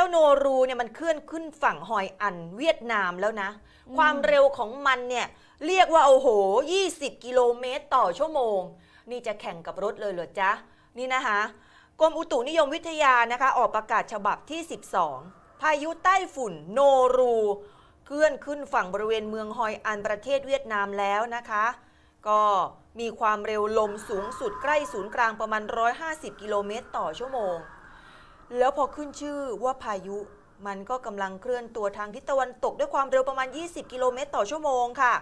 าโนรูเนี่ยมันเคลื่อนขึ้นฝั่งฮอยอันเวียดนามแล้วนะความเร็วของมันเนี่ยเรียกว่าโอ้โห20 กิโลเมตรต่อชั่วโมงนี่จะแข่งกับรถเลยเหรอจ๊ะนี่นะคะกรมอุตุนิยมวิทยานะคะออกประกาศฉบับที่12พายุใต้ฝุ่นโนรูเคลื่อนขึ้นฝั่งบริเวณเมืองฮอยอันประเทศเวียดนามแล้วนะคะก็มีความเร็วลมสูงสุดใกล้ศูนย์กลางประมาณ150 กิโลเมตรต่อชั่วโมงแล้วพอขึ้นชื่อว่าพายุมันก็กำลังเคลื่อนตัวทางทิศตะวันตกด้วยความเร็วประมาณ20 กิโลเมตรต่อชั่วโมงค่ะ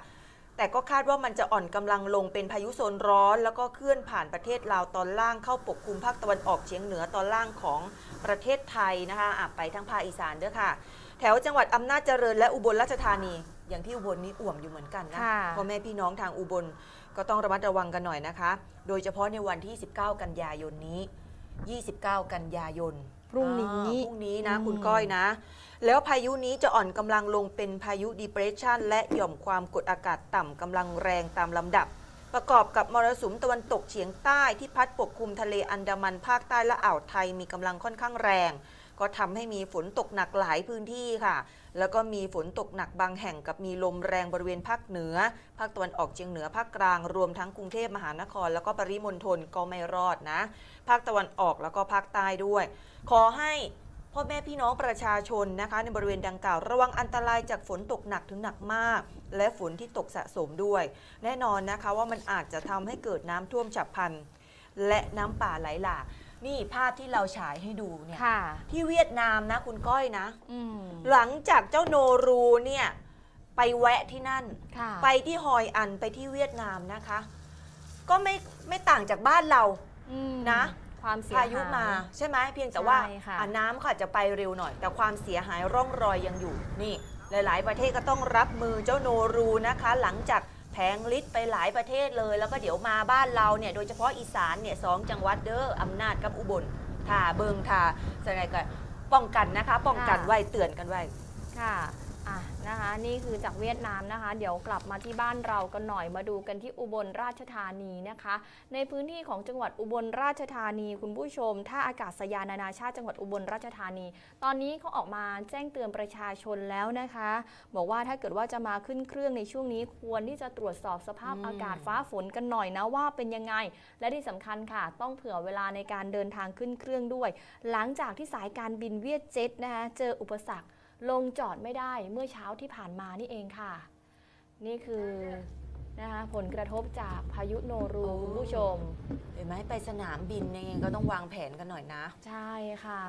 แต่ก็คาดว่ามันจะอ่อนกำลังลงเป็นพายุโซนร้อนแล้วก็เคลื่อนผ่านประเทศลาวตอนล่างเข้าปกคลุมภาคตะวันออกเฉียงเหนือตอนล่างของประเทศไทยนะคะไปทั้งภาคอีสานด้วยค่ะแถวจังหวัดอำนาจเจริญและอุบลราชธานีอย่างที่อุบลนี้อ่วมอยู่เหมือนกันนะพ่อแม่พี่น้องทางอุบลก็ต้องระมัดระวังกันหน่อยนะคะโดยเฉพาะในวันที่19 กันยายนนี้29 กันยายนพรุ่งนี้นะคุณก้อยนะแล้วพายุนี้จะอ่อนกำลังลงเป็นพายุ depression และหย่อมความกดอากาศต่ำกำลังแรงตามลำดับประกอบกับมรสุมตะวันตกเฉียงใต้ที่พัดปกคลุมทะเลอันดามันภาคใต้และอ่าวไทยมีกำลังค่อนข้างแรงก็ทำให้มีฝนตกหนักหลายพื้นที่ค่ะแล้วก็มีฝนตกหนักบางแห่งกับมีลมแรงบริเวณภาคเหนือภาคตะวันออกเฉียงเหนือภาคกลางรวมทั้งกรุงเทพมหานครแล้วก็ปริมณฑลก็ไม่รอดนะภาคตะวันออกแล้วก็ภาคใต้ด้วยขอให้พ่อแม่พี่น้องประชาชนนะคะในบริเวณดังกล่าวระวังอันตรายจากฝนตกหนักถึงหนักมากและฝนที่ตกสะสมด้วยแน่นอนนะคะว่ามันอาจจะทำให้เกิดน้ำท่วมฉับพลันและน้ำป่าไหลหลากนี่ภาพที่เราฉายให้ดูเนี่ยที่เวียดนามนะคุณก้อยนะหลังจากเจ้าโนรูเนี่ยไปแวะที่นั่นไปที่ฮอยอันไปที่เวียดนามนะคะก็ไม่ต่างจากบ้านเรานะพายุมาใช่ไหมเพียงแต่ว่าน้ำค่ะจะไปเร็วหน่อยแต่ความเสียหายร่องรอยยังอยู่นี่หลายๆประเทศก็ต้องรับมือเจ้าโนรูนะคะหลังจากแผงฤทธิ์ไปหลายประเทศเลยแล้วก็เดี๋ยวมาบ้านเราเนี่ยโดยเฉพาะอีสานเนี่ย2 จังหวัดเด้ออำนาจกับอุบลท่าเบิงท่าสไงก็ป้องกันนะคะป้องกันไว้เตือนกันไว้ค่ะนะคะนี่คือจากเวียดนามนะคะเดี๋ยวกลับมาที่บ้านเรากันหน่อยมาดูกันที่อุบลราชธานีนะคะในพื้นที่ของจังหวัดอุบลราชธานีคุณผู้ชมท่าอากาศยานนานาชาติจังหวัดอุบลราชธานีตอนนี้เขาออกมาแจ้งเตือนประชาชนแล้วนะคะบอกว่าถ้าเกิดว่าจะมาขึ้นเครื่องในช่วงนี้ควรที่จะตรวจสอบสภาพอากาศฟ้าฝนกันหน่อยนะว่าเป็นยังไงและที่สำคัญค่ะต้องเผื่อเวลาในการเดินทางขึ้นเครื่องด้วยหลังจากที่สายการบินเวียดเจ็ตนะคะเจออุปสรรคลงจอดไม่ได้เมื่อเช้าที่ผ่านมานี่เองค่ะนี่คือนะคะผลกระทบจากพายุโนรูคุณผู้ชมเห็นไหมไปสนามบินเนี่ยก็ต้องวางแผนกันหน่อยนะใช่ค่ะ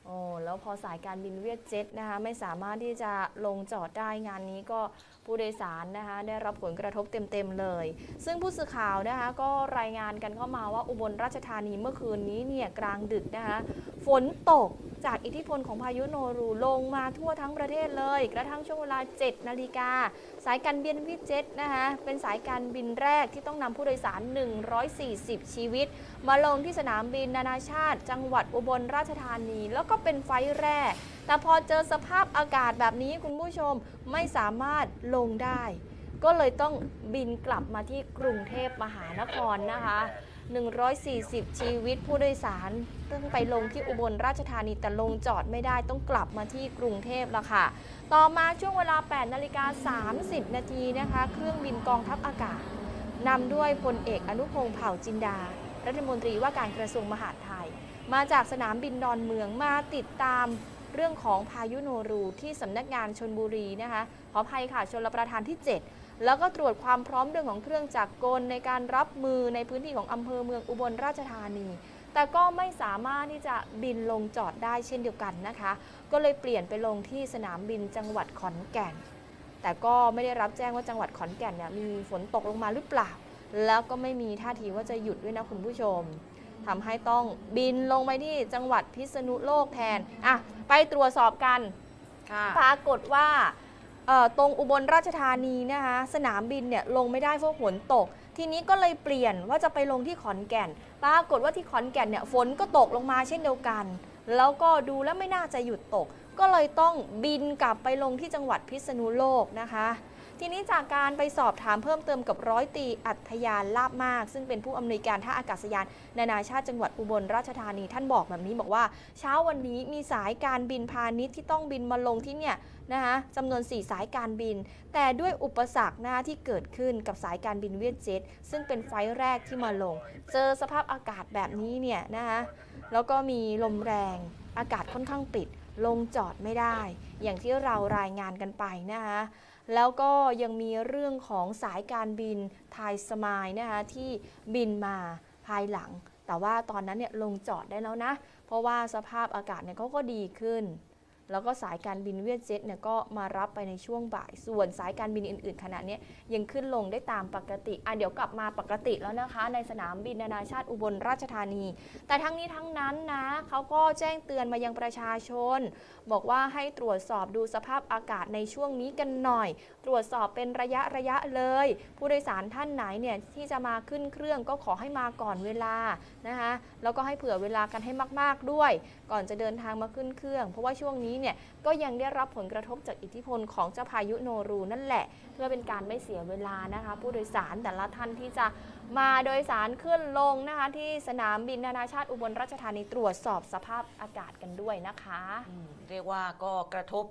โอ้แล้วพอสายการบินเวียดเจ็ตนะคะไม่สามารถที่จะลงจอดได้งานนี้ก็ผู้โดยสารนะคะได้รับผลกระทบเต็มๆเลยซึ่งผู้สื่อข่าวนะคะก็รายงานกันเข้ามาว่าอุบลราชธานีเมื่อคืนนี้เนี่ยกลางดึกนะคะฝนตกจากอิทธิพลของพายุโนรูลงมาทั่วทั้งประเทศเลยกระทั่งช่วงเวลา 7 นาฬิกาสายการบินวิเจ็ตนะคะเป็นสายการบินแรกที่ต้องนำผู้โดยสาร140ชีวิตมาลงที่สนามบินนานาชาติจังหวัดอุบลราชธานีแล้วก็เป็นไฟล์แรกแต่พอเจอสภาพอากาศแบบนี้คุณผู้ชมไม่สามารถลงได้ก็เลยต้องบินกลับมาที่กรุงเทพมหานครนะคะ140ชีวิตผู้โดยสารต้องไปลงที่อุบลราชธานีแต่ลงจอดไม่ได้ต้องกลับมาที่กรุงเทพแล้วค่ะต่อมาช่วงเวลา 8:30 นาทีนะคะเครื่องบินกองทัพอากาศนำด้วยพลเอกอนุพงษ์เผ่าจินดารัฐมนตรีว่าการกระทรวงมหาดไทยมาจากสนามบินดอนเมืองมาติดตามเรื่องของพายุโนรูที่สำนักงานชลบุรีนะคะขออภัยค่ะชลประทานที่ 7แล้วก็ตรวจความพร้อมเรื่องของเครื่องจักรกลในการรับมือในพื้นที่ของอำเภอเมืองอุบลราชธานีแต่ก็ไม่สามารถที่จะบินลงจอดได้เช่นเดียวกันนะคะก็เลยเปลี่ยนไปลงที่สนามบินจังหวัดขอนแก่นแต่ก็ไม่ได้รับแจ้งว่าจังหวัดขอนแก่นเนี่ยมีฝนตกลงมาหรือเปล่าแล้วก็ไม่มีท่าทีว่าจะหยุดด้วยนะคุณผู้ชมทำให้ต้องบินลงไปที่จังหวัดพิษณุโลกแทนไปตรวจสอบกันปรากฏว่าตรงอุบลราชธานีนะคะสนามบินเนี่ยลงไม่ได้เพราะฝนตกทีนี้ก็เลยเปลี่ยนว่าจะไปลงที่ขอนแก่นปรากฏว่าที่ขอนแก่นเนี่ยฝนก็ตกลงมาเช่นเดียวกันแล้วก็ดูแล้วไม่น่าจะหยุดตกก็เลยต้องบินกลับไปลงที่จังหวัดพิษณุโลกนะคะ ทีนี้จากการไปสอบถามเพิ่มเติมกับร้อยตรีอัธยานลาบมากซึ่งเป็นผู้อำนวยการท่าอากาศยานนานาชาติจังหวัดอุบลราชธานีท่านบอกแบบนี้บอกว่าเช้าวันนี้มีสายการบินพาณิชย์ที่ต้องบินมาลงที่เนี่ยนะคะจำนวน4สายการบินแต่ด้วยอุปสรรคที่เกิดขึ้นกับสายการบินเวียดเจ็ตซึ่งเป็นไฟล์แรกที่มาลงเจอสภาพอากาศแบบนี้เนี่ยนะคะแล้วก็มีลมแรงอากาศค่อนข้างปิดลงจอดไม่ได้อย่างที่เรารายงานกันไปนะคะแล้วก็ยังมีเรื่องของสายการบินไทยสมายนะคะที่บินมาภายหลังแต่ว่าตอนนั้นเนี่ยลงจอดได้แล้วนะเพราะว่าสภาพอากาศเนี่ยเขาก็ดีขึ้นแล้วก็สายการบินเวียดเจ็ตเนี่ยก็มารับไปในช่วงบ่ายส่วนสายการบินอื่นๆขณะนี้ยังขึ้นลงได้ตามปกติเดี๋ยวกลับมาปกติแล้วนะคะในสนามบินนานาชาติอุบลราชธานีแต่ทั้งนี้ทั้งนั้นนะเขาก็แจ้งเตือนมายังประชาชนบอกว่าให้ตรวจสอบดูสภาพอากาศในช่วงนี้กันหน่อยตรวจสอบเป็นระยะเลยผู้โดยสารท่านไหนเนี่ยที่จะมาขึ้นเครื่องก็ขอให้มาก่อนเวลานะคะแล้วก็ให้เผื่อเวลากันให้มากๆด้วยก่อนจะเดินทางมาขึ้นเครื่องเพราะว่าช่วงนี้เนี่ยก็ยังได้รับผลกระทบจากอิทธิพลของเจ้าพายุโนรูนั่นแหละเพื่อเป็นการไม่เสียเวลานะคะผู้โดยสารแต่ละท่านที่จะมาโดยสารขึ้นลงนะคะที่สนามบินนานาชาติอุบลราชธานีตรวจสอบสภาพอากาศกันด้วยนะคะเรียกว่าก็กระทบ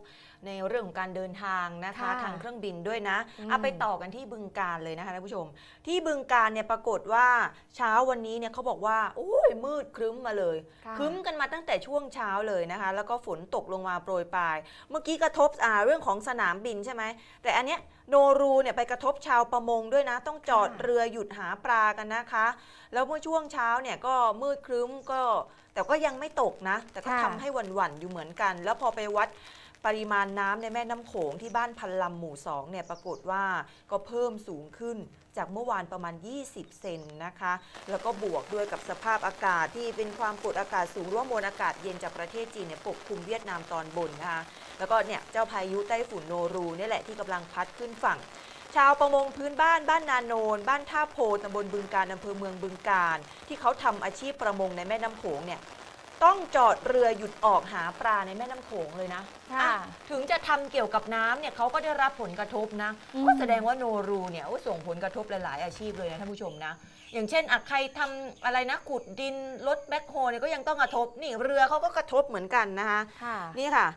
ในเรื่องของการเดินทางนะคะทางเครื่องบินด้วยนะไปต่อกันที่บึงกาฬเลยนะคะท่านผู้ชมที่บึงกาฬเนี่ยปรากฏว่าเช้าวันนี้เนี่ยเขาบอกว่าโอ้ยมืดครึ้มมาเลยครึ้มกันมาตั้งแต่ช่วงเช้าเลยนะคะแล้วก็ฝนตกลงมาโปรยปลายเมื่อกี้กระทบเรื่องของสนามบินใช่ไหมแต่อันเนี้ยโนรูเนี่ยไปกระทบชาวประมงด้วยนะต้องจอดเรือหยุดหาปลากันนะคะแล้วเมื่อช่วงเช้าเนี่ยก็มืดครึ้มก็แต่ก็ยังไม่ตกนะแต่ก็ทำให้หวั่นๆอยู่เหมือนกันแล้วพอไปวัดปริมาณน้ำในแม่น้ำโขงที่บ้านพันลำหมู่2เนี่ยปรากฏว่าก็เพิ่มสูงขึ้นจากเมื่อวานประมาณ20เซนนะคะแล้วก็บวกด้วยกับสภาพอากาศที่เป็นความกดอากาศสูงร่วมมวลอากาศเย็นจากประเทศจีนเนี่ยปกคลุมเวียดนามตอนบนนะคะแล้วก็เนี่ยเจ้าพายุไต้ฝุ่นโนรูนี่แหละที่กำลังพัดขึ้นฝั่งชาวประมงพื้นบ้านนาโนนบ้านท่าโพตำบลบึงกาฬอำเภอเมืองบึงกาฬที่เขาทำอาชีพประมงในแม่น้ำโขงเนี่ยต้องจอดเรือหยุดออกหาปลาในแม่น้ำโขงเลยนะถึงจะทำเกี่ยวกับน้ำเนี่ยเขาก็ได้รับผลกระทบนะก็แสดงว่าโนรูเนี่ยส่งผลกระทบหลายๆอาชีพเลยนะท่านผู้ชมนะอย่างเช่นใครทำอะไรนะขุดดินรถแบ็คโฮเนี่ยก็ยังต้องกระทบนี่เรือเขาก็กระทบเหมือนกันนะคะนี่ค่ะ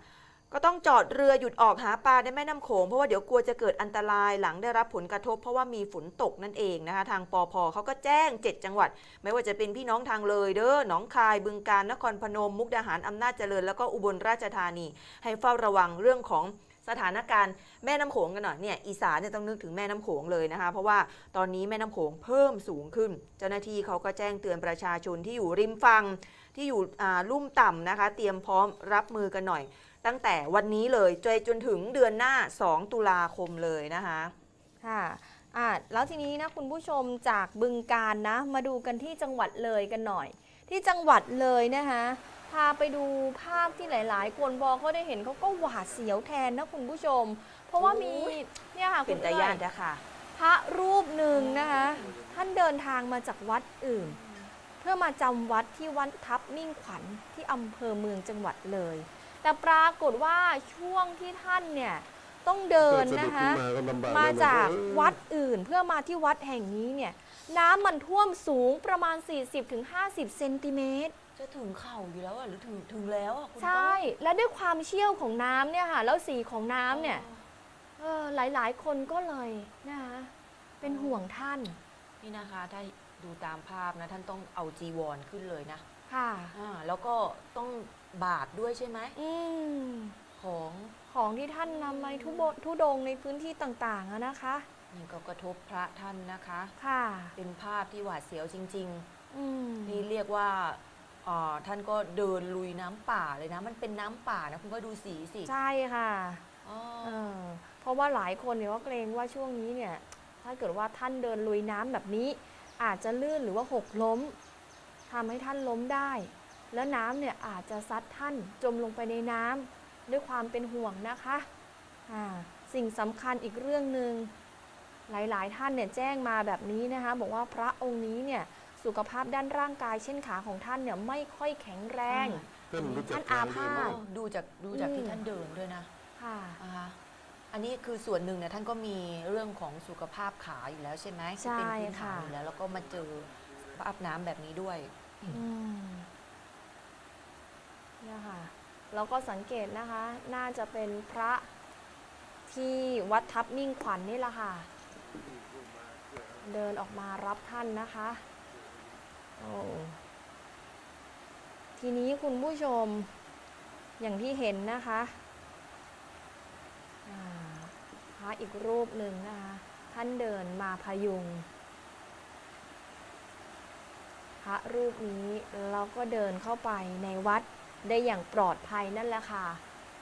ก็ต้องจอดเรือหยุดออกหาปลาในแม่น้ำโขงเพราะว่าเดี๋ยวกลัวจะเกิดอันตรายหลังได้รับผลกระทบเพราะว่ามีฝนตกนั่นเองนะคะทางปภ.เขาก็แจ้ง7จังหวัดไม่ว่าจะเป็นพี่น้องทางเลยเด้อหนองคายบึงกาฬนครพนมมุกดาหารอำนาจเจริญแล้วก็อุบลราชธานีให้เฝ้าระวังเรื่องของสถานการณ์แม่น้ำโขงกันหน่อยเนี่ยอีสานเนี่ยต้องนึกถึงแม่น้ำโขงเลยนะคะเพราะว่าตอนนี้แม่น้ำโขงเพิ่มสูงขึ้นเจ้าหน้าที่เขาก็แจ้งเตือนประชาชนที่อยู่ริมฝั่งที่อยู่ลุ่มต่ำนะคะเตรียมพร้อมรับมือกันหน่อยตั้งแต่วันนี้เลยจนถึงเดือนหน้า2ตุลาคมเลยนะคะค่ะแล้วทีนี้นะคุณผู้ชมจากบึงกาฬนะมาดูกันที่จังหวัดเลยกันหน่อยที่จังหวัดเลยนะคะพาไปดูภาพที่หลายๆคนพอเขาได้เห็นเขาก็หวาดเสียวแทนนะคุณผู้ชมเพราะว่ามีเนี่ยค่ะเป็นตาย่านนะคะพระรูปหนึ่งนะคะท่านเดินทางมาจากวัดอื่นเพื่อมาจำวัดที่วัดทับมิ่งขวัญที่อำเภอเมืองจังหวัดเลยแต่ปรากฏว่าช่วงที่ท่านเนี่ยต้องเดินนะคะมาจากวัดอื่นเพื่อมาที่วัดแห่งนี้เนี่ยน้ำมันท่วมสูงประมาณ 40-50 เซนติเมตรจะถึงเข่าอยู่แล้วหรือถึงแล้วใช่และด้วยความเชี่ยวของน้ำเนี่ยค่ะแล้วสีของน้ำเนี่ยหลายๆคนก็เลยนะคะเป็นห่วงท่านนี่นะคะถ้าดูตามภาพนะท่านต้องเอาจีวรขึ้นเลยนะค่ะแล้วก็ต้องบาทด้วยใช่ไหมของที่ท่านนำมาทุดงในพื้นที่ต่างๆนะคะนี่ก็กระทบพระท่านนะคะค่ะเป็นภาพที่หวาดเสียวจริงๆนี่เรียกว่าท่านก็เดินลุยน้ำป่าเลยนะมันเป็นน้ำป่านะคุณก็ดูสีสิใช่ค่ะเพราะว่าหลายคนเนี่ยก็เกรงว่าช่วงนี้เนี่ยถ้าเกิดว่าท่านเดินลุยน้ำแบบนี้อาจจะลื่นหรือว่าหกล้มทำให้ท่านล้มได้แล้วน้ำเนี่ยอาจจะซัดท่านจมลงไปในน้ำด้วยความเป็นห่วงนะคะสิ่งสำคัญอีกเรื่องหนึ่งหลายๆท่านเนี่ยแจ้งมาแบบนี้นะคะบอกว่าพระองค์นี้เนี่ยสุขภาพด้านร่างกายเช่นขาของท่านเนี่ยไม่ค่อยแข็งแรงท่านอาพาธดูจากที่ท่านเดินด้วยนะค่ะ อันนี้คือส่วนหนึ่งเนี่ยท่านก็มีเรื่องของสุขภาพขาอยู่แล้วใช่ไหมที่เป็นพื้นฐานอยู่แล้วแล้วก็มาเจอสภาพน้ำแบบนี้ด้วย เนี่ยค่ะแล้วก็สังเกตนะคะ น่าจะเป็นพระที่วัดทับมิ่งขวัญนี่แหละค่ะ เดินออกมารับท่านนะคะโอ้ทีนี้คุณผู้ชมอย่างที่เห็นนะคะพระอีกรูปหนึ่งนะคะท่านเดินมาพยุงพระรูปนี้แล้วก็เดินเข้าไปในวัดได้อย่างปลอดภัยนั่นแหละค่ะ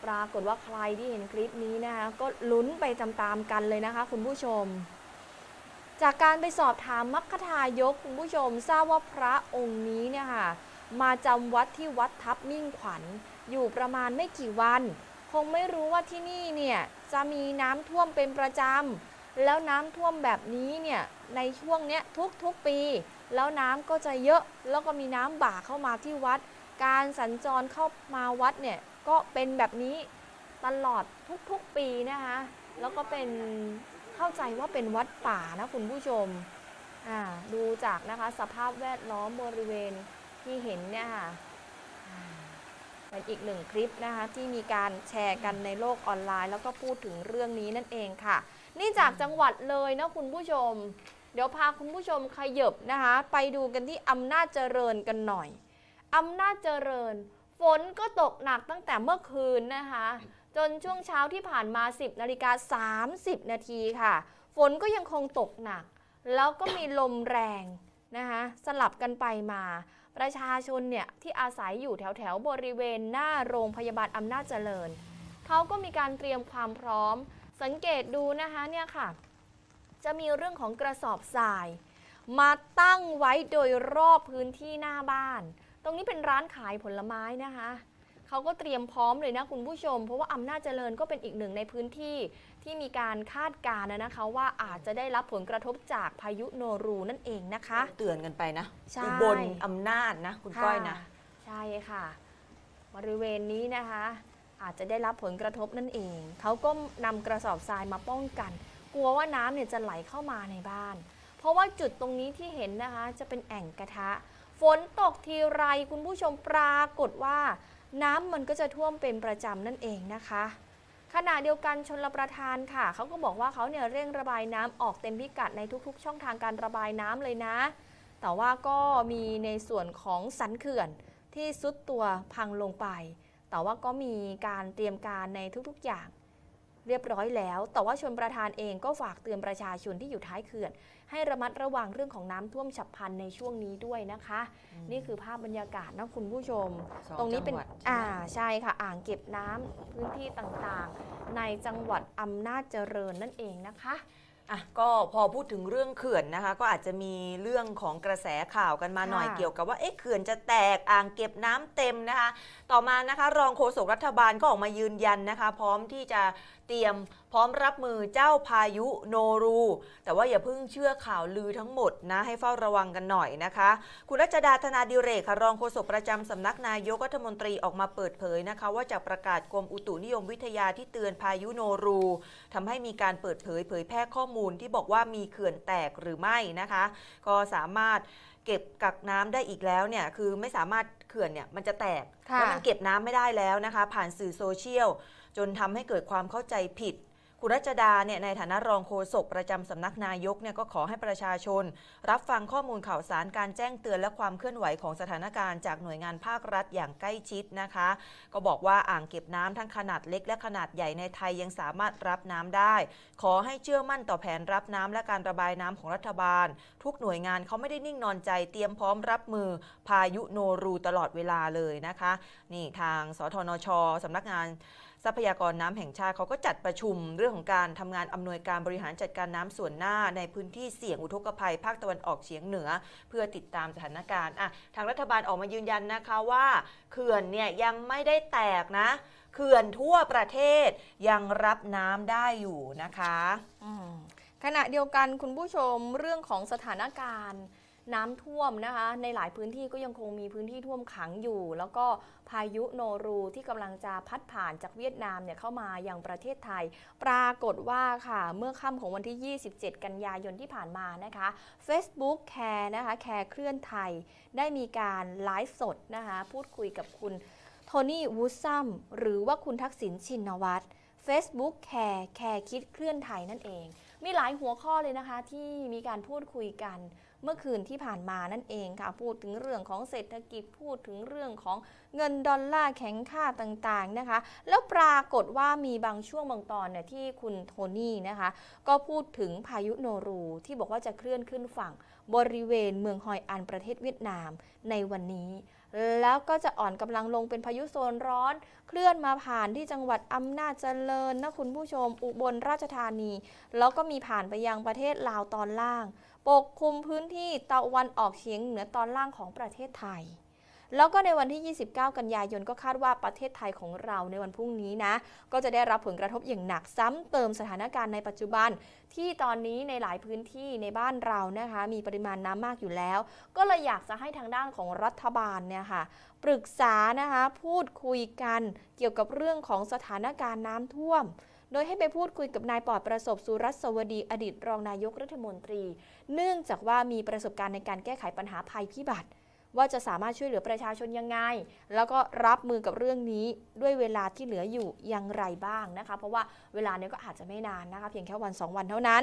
ปรากฏว่าใครที่เห็นคลิปนี้นะคะก็ลุ้นไปตามๆกันเลยนะคะคุณผู้ชมจากการไปสอบถามมัคคทายกคุณผู้ชมทราบว่าพระองค์นี้เนี่ยค่ะมาจำวัดที่วัดทับมิ่งขวัญอยู่ประมาณไม่กี่วันคงไม่รู้ว่าที่นี่เนี่ยจะมีน้ำท่วมเป็นประจำแล้วน้ำท่วมแบบนี้เนี่ยในช่วงเนี้ยทุกปีแล้วน้ำก็จะเยอะแล้วก็มีน้ำบ่าเข้ามาที่วัดการสัญจรเข้ามาวัดเนี่ยก็เป็นแบบนี้ตลอดทุกปีนะคะแล้วก็เป็นเข้าใจว่าเป็นวัดป่านะคุณผู้ชมดูจากนะคะสภาพแวดล้อมบริเวณที่เห็นเนี่ยค่ะเป็นอีกหนึ่งคลิปนะคะที่มีการแชร์กันในโลกออนไลน์แล้วก็พูดถึงเรื่องนี้นั่นเองค่ะนี่จากจังหวัดเลยนะคุณผู้ชมเดี๋ยวพาคุณผู้ชมขยับนะคะไปดูกันที่อำนาจเจริญกันหน่อยอำนาจเจริญฝนก็ตกหนักตั้งแต่เมื่อคืนนะคะจนช่วงเช้าที่ผ่านมา 10:30 นาทีค่ะฝนก็ยังคงตกหนักแล้วก็มีลมแรงนะคะสลับกันไปมาประชาชนเนี่ยที่อาศัยอยู่แถวบริเวณหน้าโรงพยาบาลอำนาจเจริญเขาก็มีการเตรียมความพร้อมสังเกตดูนะคะเนี่ยค่ะจะมีเรื่องของกระสอบทรายมาตั้งไว้โดยรอบพื้นที่หน้าบ้านตรงนี้เป็นร้านขายผลไม้นะคะเขาก็เตรียมพร้อมเลยนะคุณผู้ชมเพราะว่าอำนาจเจริญก็เป็นอีกหนึ่งในพื้นที่ที่มีการคาดการณ์นะคะว่าอาจจะได้รับผลกระทบจากพายุโนรูนั่นเองนะคะเตือนกันไปนะอุบลอำนาจนะคุณก้อยนะใช่ค่ะบริเวณนี้นะคะอาจจะได้รับผลกระทบนั่นเองเขาก็นำกระสอบทรายมาป้องกันกลัวว่าน้ำเนี่ยจะไหลเข้ามาในบ้านเพราะว่าจุดตรงนี้ที่เห็นนะคะจะเป็นแอ่งกระทะฝนตกทีไรคุณผู้ชมปรากฏว่าน้ำมันก็จะท่วมเป็นประจำนั่นเองนะคะขณะเดียวกันชลประทานค่ะเขาก็บอกว่าเขาเนี่ยเร่งระบายน้ำออกเต็มพิกัดในทุกๆช่องทางการระบายน้ำเลยนะแต่ว่าก็มีในส่วนของสันเขื่อนที่ซุดตัวพังลงไปแต่ว่าก็มีการเตรียมการในทุกๆอย่างเรียบร้อยแล้วแต่ว่าชลประทานเองก็ฝากเตือนประชาชนที่อยู่ท้ายเขื่อนให้ระมัดระวังเรื่องของน้ำท่วมฉับพลันในช่วงนี้ด้วยนะคะนี่คือภาพบรรยากาศนะคุณผู้ชมตรงนี้เป็นใช่ค่ะอ่างเก็บน้ำพื้นที่ต่างๆในจังหวัดอำนาจเจริญนั่นเองนะคะก็พอพูดถึงเรื่องเขื่อนนะคะก็อาจจะมีเรื่องของกระแสข่าวกันมาหน่อยเกี่ยวกับว่าเขื่อนจะแตกอ่างเก็บน้ำเต็มนะคะต่อมานะคะรองโฆษกรัฐบาลก็ออกมายืนยันนะคะพร้อมที่จะเตรียมพร้อมรับมือเจ้าพายุโนรูแต่ว่าอย่าเพิ่งเชื่อข่าวลือทั้งหมดนะให้เฝ้าระวังกันหน่อยนะคะคุณรัชดาธนาดิเรกค่ะรองโฆษกประจำสำนักนายกรัฐมนตรีออกมาเปิดเผยนะคะว่าจากประกาศกรมอุตุนิยมวิทยาที่เตือนพายุโนรูทำให้มีการเปิดเผยแพร่ข้อมูลที่บอกว่ามีเขื่อนแตกหรือไม่นะคะก็สามารถเก็บกักน้ำได้อีกแล้วเนี่ยคือไม่สามารถเขื่อนเนี่ยมันจะแตกแล้วมันเก็บน้ำไม่ได้แล้วนะคะผ่านสื่อโซเชียลจนทำให้เกิดความเข้าใจผิดคุณรัชดาเนี่ยในฐานะรองโฆษกประจำสำนักนายกเนี่ยก็ขอให้ประชาชนรับฟังข้อมูลข่าวสารการแจ้งเตือนและความเคลื่อนไหวของสถานการณ์จากหน่วยงานภาครัฐอย่างใกล้ชิดนะคะก็บอกว่าอ่างเก็บน้ำทั้งขนาดเล็กและขนาดใหญ่ในไทยยังสามารถรับน้ำได้ขอให้เชื่อมั่นต่อแผนรับน้ำและการระบายน้ำของรัฐบาลทุกหน่วยงานเขาไม่ได้นิ่งนอนใจเตรียมพร้อมรับมือพายุโนรูตลอดเวลาเลยนะคะนี่ทางสทนช.สำนักงานทรัพยากรน้ำแห่งชาติเขาก็จัดประชุมเรื่องของการทำงานอำนวยการบริหารจัดการน้ำส่วนหน้าในพื้นที่เสี่ยงอุทกภัยภาคตะวันออกเฉียงเหนือเพื่อติดตามสถานการณ์ทางรัฐบาลออกมายืนยันนะคะว่าเขื่อนเนี่ยยังไม่ได้แตกนะเขื่อนทั่วประเทศยังรับน้ำได้อยู่นะคะขณะเดียวกันคุณผู้ชมเรื่องของสถานการณ์ น้ำท่วมนะคะในหลายพื้นที่ก็ยังคงมีพื้นที่ท่วมขังอยู่แล้วก็พายุโนรูที่กำลังจะพัดผ่านจากเวียดนามเนี่ยเข้ามายังประเทศไทยปรากฏว่าค่ะเมื่อค่ำของวันที่ 27 กันยายนที่ผ่านมานะคะ Facebook แคร์นะคะแคร์เคลื่อนไทยได้มีการไลฟ์สดนะคะพูดคุยกับคุณโทนี่วูดซัมหรือว่าคุณทักษิณชินวัตร Facebook แคร์คิดเคลื่อนไทยนั่นเองมีหลายหัวข้อเลยนะคะที่มีการพูดคุยกันเมื่อคืนที่ผ่านมานั่นเองค่ะพูดถึงเรื่องของเศรษฐกิจพูดถึงเรื่องของเงินดอลลาร์แข็งค่าต่างๆนะคะแล้วปรากฏว่ามีบางช่วงบางตอนเนี่ยที่คุณโทนี่นะคะก็พูดถึงพายุโนรูที่บอกว่าจะเคลื่อนขึ้นฝั่งบริเวณเมืองฮอยอันประเทศเวียดนามในวันนี้แล้วก็จะอ่อนกำลังลงเป็นพายุโซนร้อนเคลื่อนมาผ่านที่จังหวัดอำนาจเจริญนะคุณผู้ชมอุบลราชธานีแล้วก็มีผ่านไปยังประเทศลาวตอนล่างปกคลุมพื้นที่ตะวันออกเฉียงเหนือตอนล่างของประเทศไทยแล้วก็ในวันที่ 29 กันยายนก็คาดว่าประเทศไทยของเราในวันพรุ่งนี้นะก็จะได้รับผลกระทบอย่างหนักซ้ำเติมสถานการณ์ในปัจจุบันที่ตอนนี้ในหลายพื้นที่ในบ้านเรานะคะมีปริมาณน้ำมากอยู่แล้วก็เลยอยากจะให้ทางด้านของรัฐบาลเนี่ยค่ะปรึกษานะคะพูดคุยกันเกี่ยวกับเรื่องของสถานการณ์น้ำท่วมโดยให้ไปพูดคุยกับนายปลอดประสบสุรัสวดีอดีตรองนายกรัฐมนตรีเนื่องจากว่ามีประสบการณ์ในการแก้ไขปัญหาภัยพิบัติว่าจะสามารถช่วยเหลือประชาชนยังไงแล้วก็รับมือกับเรื่องนี้ด้วยเวลาที่เหลืออยู่อย่างไรบ้างนะคะเพราะว่าเวลาเนี้ยก็อาจจะไม่นานนะคะเพียงแค่วัน2วันเท่านั้น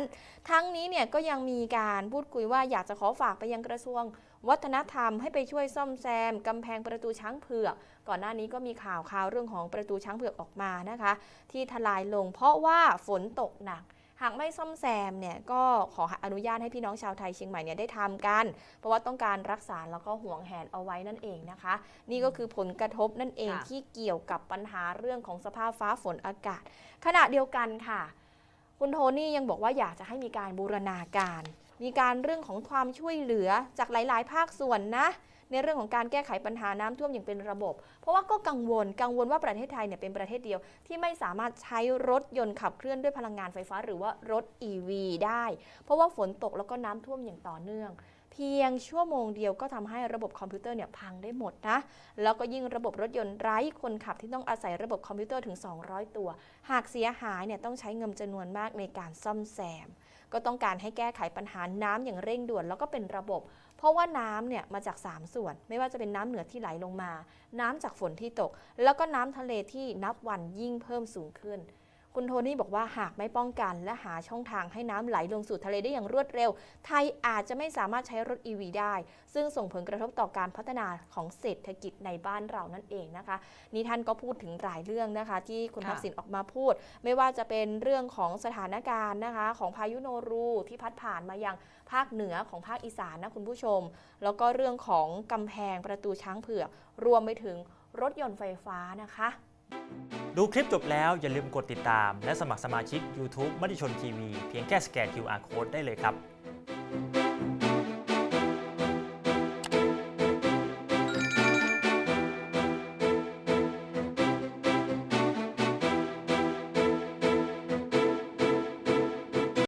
ทั้งนี้เนี่ยก็ยังมีการพูดคุยว่าอยากจะขอฝากไปยังกระทรวงวัฒนธรรมให้ไปช่วยซ่อมแซมกำแพงประตูช้างเผือกก่อนหน้านี้ก็มีข่าวเรื่องของประตูช้างเผือกออกมานะคะที่ทลายลงเพราะว่าฝนตกหนักหากไม่ซ่อมแซมเนี่ยก็ขออนุญาตให้พี่น้องชาวไทยเชียงใหม่เนี่ยได้ทำกันเพราะว่าต้องการรักษาแล้วก็ห่วงแหนเอาไว้นั่นเองนะคะนี่ก็คือผลกระทบนั่นเองที่เกี่ยวกับปัญหาเรื่องของสภาพฟ้าฝนอากาศขณะเดียวกันค่ะคุณโทนี่ยังบอกว่าอยากจะให้มีการบูรณาการมีการเรื่องของความช่วยเหลือจากหลายๆภาคส่วนนะในเรื่องของการแก้ไขปัญหาน้ำท่วมอย่างเป็นระบบเพราะว่าก็กังวลว่าประเทศไทยเนี่ยเป็นประเทศเดียวที่ไม่สามารถใช้รถยนต์ขับเคลื่อนด้วยพลังงานไฟฟ้าหรือว่ารถ EV ได้เพราะว่าฝนตกแล้วก็น้ำท่วมอย่างต่อเนื่องเพียงชั่วโมงเดียวก็ทำให้ระบบคอมพิวเตอร์เนี่ยพังได้หมดนะแล้วก็ยิ่งระบบรถยนต์ไร้คนขับที่ต้องอาศัยระบบคอมพิวเตอร์ถึง200ตัวหากเสียหายเนี่ยต้องใช้เงินจำนวนมากในการซ่อมแซมก็ต้องการให้แก้ไขปัญหาน้ำอย่างเร่งด่วนแล้วก็เป็นระบบเพราะว่าน้ำเนี่ยมาจาก3ส่วนไม่ว่าจะเป็นน้ำเหนือที่ไหลลงมาน้ำจากฝนที่ตกแล้วก็น้ำทะเลที่นับวันยิ่งเพิ่มสูงขึ้นคุณโทนี่บอกว่าหากไม่ป้องกันและหาช่องทางให้น้ำไหลลงสู่ทะเลได้อย่างรวดเร็วไทยอาจจะไม่สามารถใช้รถ EV ได้ซึ่งส่งผลกระทบต่อการพัฒนาของเศรษฐกิจในบ้านเรานั่นเองนะคะนี่ท่านก็พูดถึงหลายเรื่องนะคะที่คุณทักษิณออกมาพูดไม่ว่าจะเป็นเรื่องของสถานการณ์นะคะของพายุโนรูที่พัดผ่านมายังภาคเหนือของภาคอีสานนะคุณผู้ชมแล้วก็เรื่องของกำแพงประตูช้างเผือกรวมไปถึงรถยนต์ไฟฟ้านะคะดูคลิปจบแล้วอย่าลืมกดติดตามและสมัครสมาชิก YouTube มติชนทีวีเพียงแค่สแกน QR Code ได้เลยครับ